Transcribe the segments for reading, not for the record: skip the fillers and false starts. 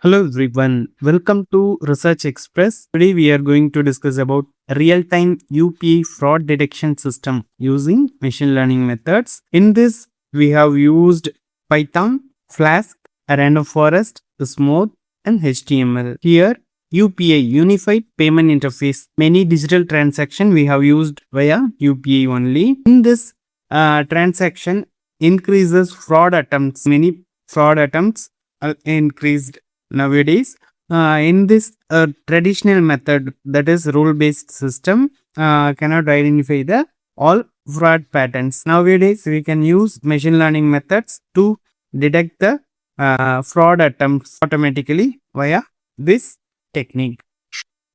Hello everyone, welcome to Research Express. Today we are going to discuss about real-time UPI fraud detection system using machine learning methods. In this, we have used Python, Flask, a random forest, SMOTE, and HTML. Here, UPI, Unified Payment Interface. Many digital transaction we have used via UPI only. In this transaction, increases fraud attempts. Many fraud attempts are increased nowadays. In this traditional method, that is rule based system, cannot identify the all fraud patterns. Nowadays we can use machine learning methods to detect the fraud attempts automatically via this technique.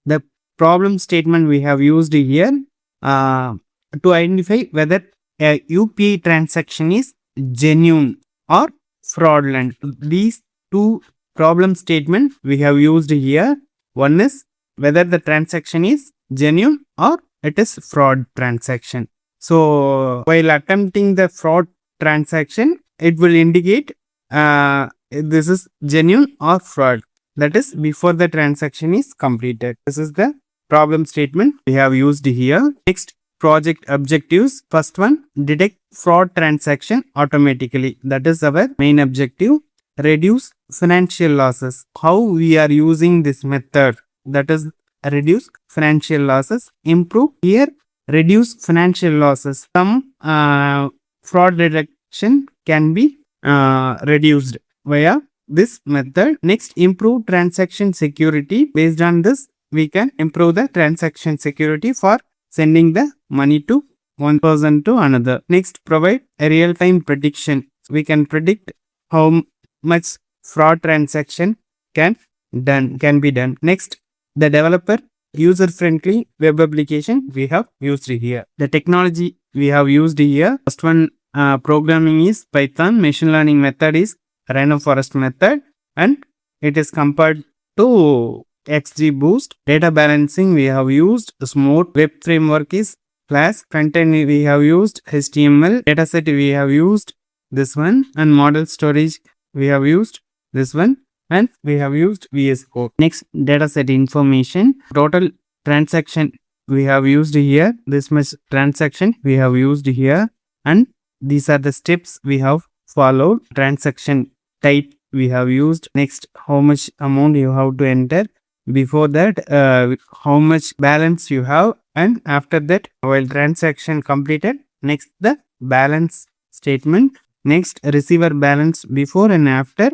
The problem statement we have used here to identify whether a UPI transaction is genuine or fraudulent. These two problem statement we have used here. One is whether the transaction is genuine or it is fraud transaction. So while attempting the fraud transaction, it will indicate this is genuine or fraud. That is before the transaction is completed. This is the problem statement we have used here. Next, project objectives. First one, detect fraud transaction automatically. That is our main objective. Reduce financial losses. How we are using this method? That is reduce financial losses. Improve here. Reduce financial losses. Some fraud detection can be reduced via this method. Next, improve transaction security. Based on this, we can improve the transaction security for sending the money to one person to another. Next, provide a real-time prediction. We can predict how much fraud transaction can be done. Next, the developer user-friendly web application we have used here. The technology we have used here. First one, programming is Python. Machine learning method is random forest method, and it is compared to XGBoost. Data balancing we have used SMOTE. Web framework is Flask. Frontend we have used HTML. Dataset we have used this one, and model storage we have used this one, and we have used VS Code. Next, dataset information. Total transaction we have used here. This much transaction we have used here, and these are the steps we have followed. Transaction type we have used. Next, how much amount you have to enter. Before that, how much balance you have, and after that, while transaction completed, next the balance statement. Next, receiver balance before and after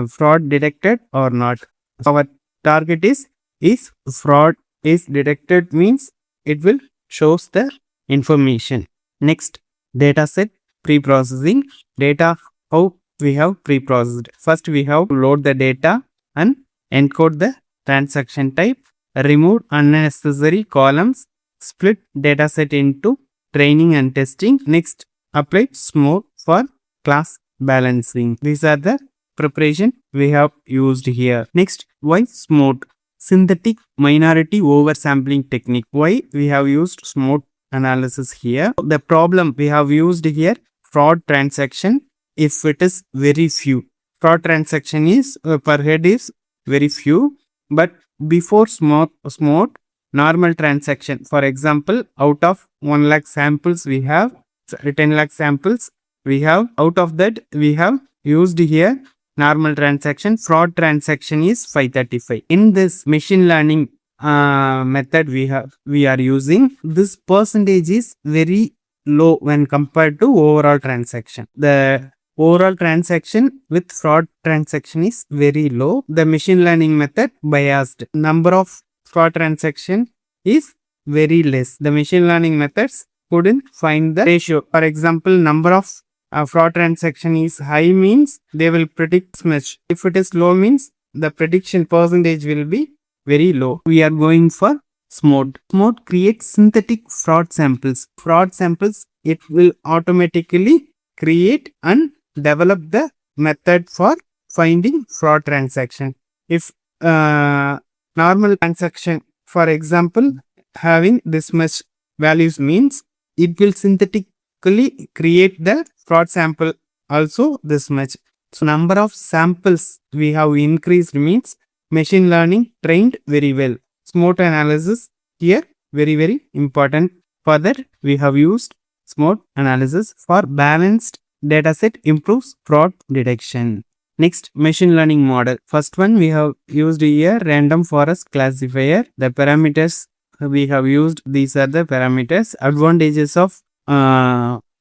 fraud detected or not. Our target is fraud is detected means it will shows the information. Next, data set pre-processing. Data, how we have pre-processed. First, we have to load the data and encode the transaction type, remove unnecessary columns, split dataset into training and testing. Next, apply SMOTE for class balancing. These are the preparation we have used here. Next, why SMOTE? Synthetic minority oversampling technique. Why we have used SMOTE analysis here? The problem we have used here, fraud transaction, if it is very few. Fraud transaction is per head is very few, but before SMOTE, normal transaction, for example, out of 1 lakh samples we have 10 lakh samples we have. Out of that, we have used here normal transaction. Fraud transaction is 535. In this machine learning method we are using, this percentage is very low when compared to overall transaction. The overall transaction with fraud transaction is very low. The machine learning method biased. Number of fraud transaction is very less. The machine learning methods couldn't find the ratio. For example, number of fraud transaction is high means they will predict much. If it is low means the prediction percentage will be very low. We are going for SMOTE. SMOTE creates synthetic fraud samples. Fraud samples, it will automatically create and develop the method for finding fraud transaction. If normal transaction, for example, having this much values means it will synthetically create the fraud sample also this much. So number of samples we have increased means machine learning trained very well. SMOTE analysis here very important. For that we have used SMOTE analysis for balanced dataset improves fraud detection. Next, machine learning model. First one we have used here random forest classifier. The parameters we have used, these are the parameters. Advantages of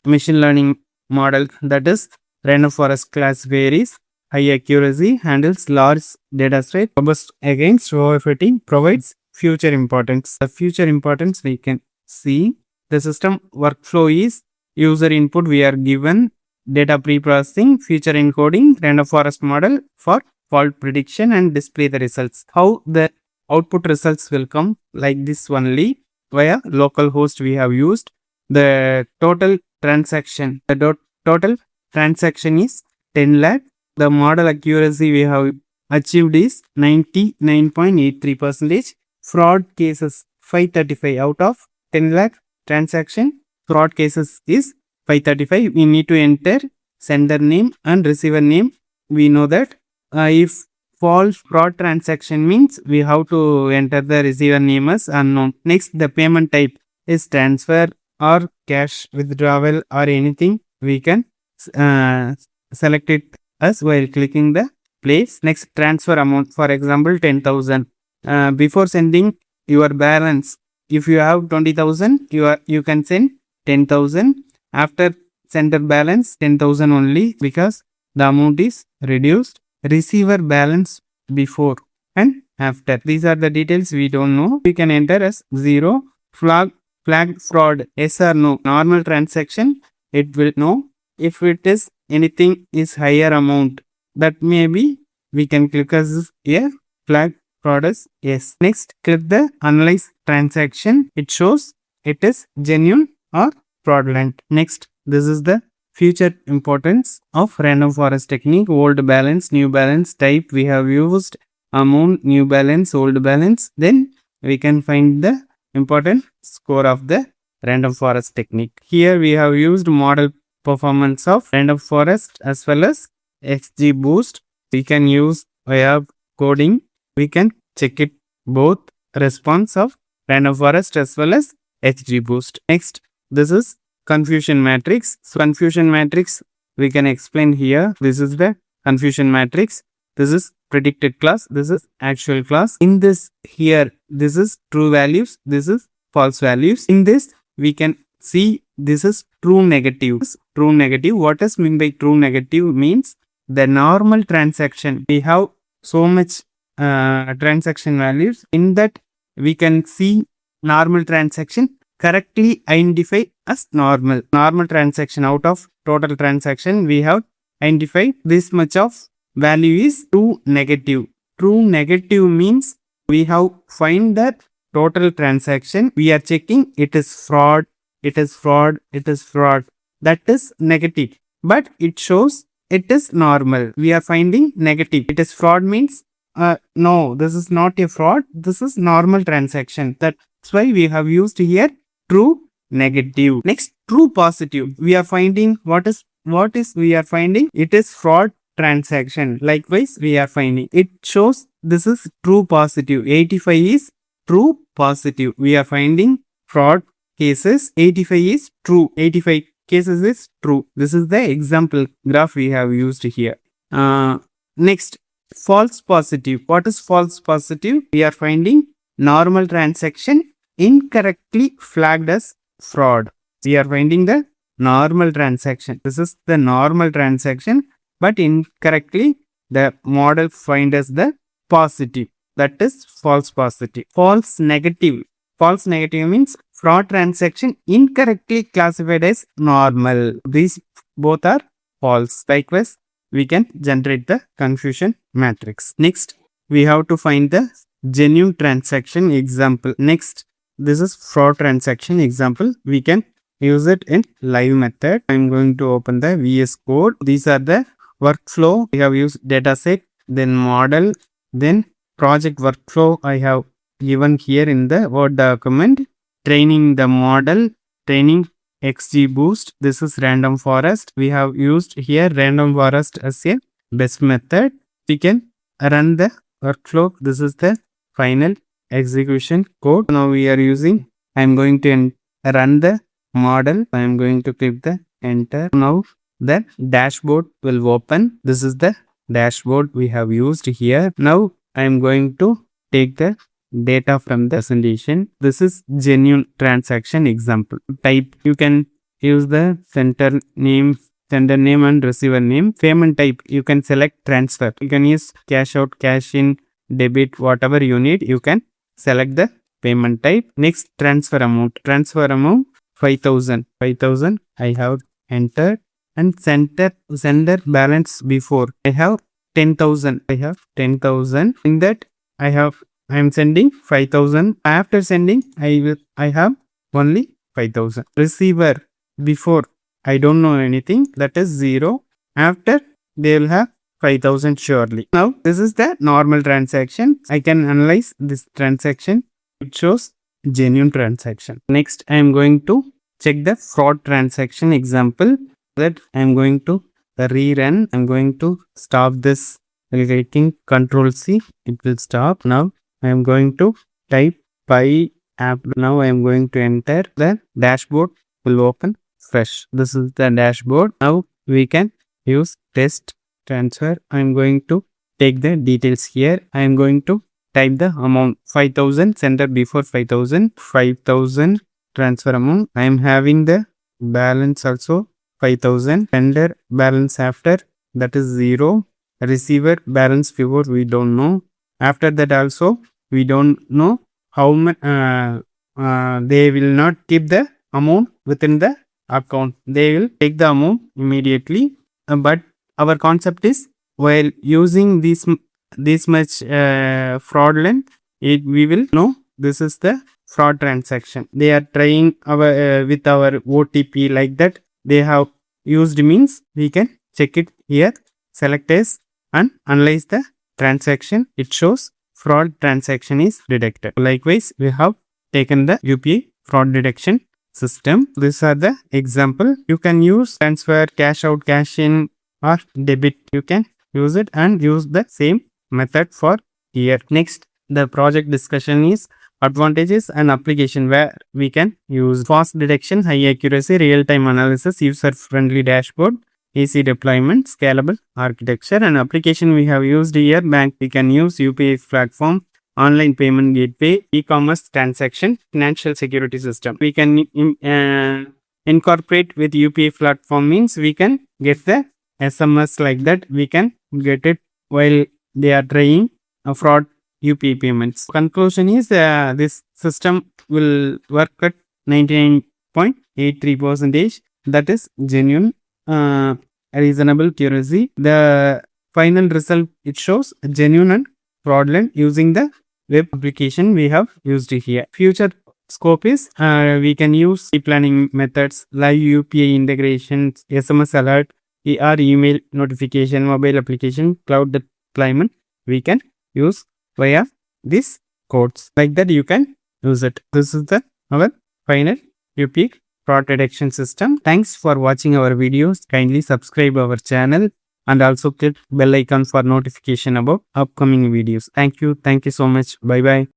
machine learning model, that is random forest classifier is high accuracy, handles large data set, robust against overfitting, provides future importance. The future importance we can see. The system workflow is user input, we are given data pre-processing, feature encoding, random forest model for fault prediction and display the results. How the output results will come like this only via local host we have used. The total transaction, total transaction is 10 lakh. The model accuracy we have achieved is 99.83%. Fraud cases 535 out of 10 lakh transaction. Fraud cases is 535. We need to enter sender name and receiver name. We know that if false fraud transaction means we have to enter the receiver name as unknown. Next, the payment type is transfer or cash withdrawal or anything. We can select it as while clicking the place. Next, transfer amount, for example 10,000. Before sending your balance, if you have 20,000, you can send 10,000. After sender balance 10,000 only, because the amount is reduced. Receiver balance before and after, these are the details we don't know. We can enter as 0. Flag fraud, yes or no. Normal transaction, it will know. If it is anything is higher amount, that maybe we can click as a flag fraud as yes. Next, click the analyze transaction. It shows it is genuine or fraudulent. Next, this is the future importance of random forest technique. Old balance, new balance, type we have used, amount, new balance, old balance. Then we can find the important score of the random forest technique. Here we have used model performance of random forest as well as XGBoost. We can use via coding. We can check it both response of random forest as well as XGBoost. Next, this is confusion matrix. So confusion matrix we can explain here. This is the confusion matrix. This is predicted class. This is actual class. In this here, this is true values. This is false values. In this we can see this is true negative. True negative. What does mean by true negative? Means the normal transaction. We have so much transaction values. In that we can see normal transaction correctly identify as normal. Normal transaction out of total transaction we have identified this much of value is true negative. True negative means we have find that total transaction. We are checking it is fraud, it is fraud, it is fraud. That is negative. But it shows it is normal. We are finding negative. It is fraud means no, this is not a fraud. This is normal transaction. That's why we have used here true negative. Next, true positive. We are finding what is we are finding it is fraud transaction. Likewise, we are finding it shows this is true positive. 85 is true positive. We are finding fraud cases. 85 is true. 85 cases is true. This is the example graph we have used here. Next, false positive. What is false positive? We are finding normal transaction incorrectly flagged as fraud. We are finding the normal transaction. This is the normal transaction, but incorrectly the model find as the positive. That is false positive. False negative. False negative means fraud transaction incorrectly classified as normal. These both are false. Likewise, we can generate the confusion matrix. Next, we have to find the genuine transaction example. Next, this is fraud transaction example. We can use it in live method. I'm going to open the VS Code. These are the workflow. We have used dataset, then model, then project workflow. I have given here in the Word document. Training the model, training XGBoost. This is random forest. We have used here random forest as a best method. We can run the workflow. This is the final execution code. Now we are using, I am going to run the model. I am going to click the enter. Now the dashboard will open. This is the dashboard we have used here. Now I am going to take the data from the presentation. This is genuine transaction example. Type, you can use the sender name and receiver name. Payment type, you can select transfer. You can use cash out, cash in, debit, whatever you need. You can select the payment type. Next, transfer amount. Transfer amount 5,000. I have entered. And sender balance before, I have 10,000. In that I am sending 5,000. After sending, I have only 5,000. Receiver before, I don't know anything, that is 0. After, they will have 5,000 surely. Now this is the normal transaction. I can analyze this transaction. It shows genuine transaction. Next, I am going to check the fraud transaction example. That I am going to rerun. I am going to stop this. Taking Control C, it will stop. Now I am going to type Pi app. Now I am going to enter. The dashboard will open fresh. This is the dashboard. Now we can use test transfer. I am going to take the details here. I am going to type the amount 5,000. Sender before 5,000. 5,000 transfer amount. I am having the balance also 5,000. Sender balance after, that is 0. Receiver balance before, we don't know. After that also we don't know how much. They will not keep the amount within the account. They will take the amount immediately. But our concept is, while using this much fraudulent, we will know this is the fraud transaction. They are trying our with our OTP like that. They have used means we can check it here. Select as and analyze the transaction. It shows fraud transaction is detected. Likewise, we have taken the UPI fraud detection system. These are the example. You can use transfer, cash out, cash in, or debit. You can use it and use the same method for here. Next, the project discussion is advantages and application, where we can use fast detection, high accuracy, real-time analysis, user-friendly dashboard, easy deployment, scalable architecture. And application we have used here, bank, we can use UPI platform, online payment gateway, e-commerce transaction, financial security system. We can incorporate with UPI platform means we can get the SMS like that. We can get it while they are trying fraud UPI payments. Conclusion is this system will work at 99.83%. That is genuine, reasonable accuracy. The final result, it shows genuine and fraudulent using the web application we have used here. Future scope is we can use e-planning methods, live UPI integrations, SMS alert, or email notification, mobile application, cloud deployment. We can use via these codes. Like that you can use it. This is our final UPI fraud detection system. Thanks for watching our videos. Kindly subscribe our channel and also click bell icon for notification about upcoming videos. Thank you. Thank you so much. Bye bye.